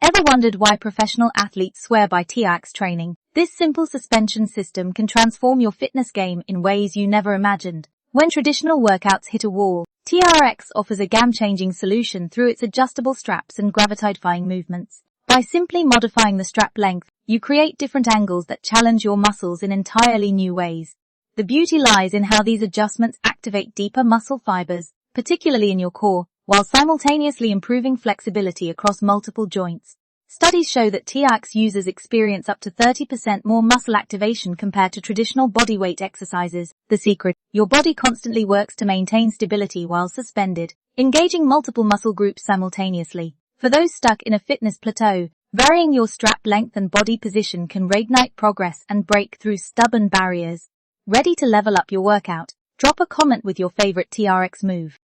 Ever wondered why professional athletes swear by TRX training? This simple suspension system can transform your fitness game in ways you never imagined. When traditional workouts hit a wall, TRX offers a game-changing solution through its adjustable straps and gravity-defying movements. By simply modifying the strap length, you create different angles that challenge your muscles in entirely new ways. The beauty lies in how these adjustments activate deeper muscle fibers, particularly in your core, while simultaneously improving flexibility across multiple joints. Studies show that TRX users experience up to 30% more muscle activation compared to traditional bodyweight exercises. The secret: your body constantly works to maintain stability while suspended, engaging multiple muscle groups simultaneously. For those stuck in a fitness plateau, varying your strap length and body position can reignite progress and break through stubborn barriers. Ready to level up your workout? Drop a comment with your favorite TRX move.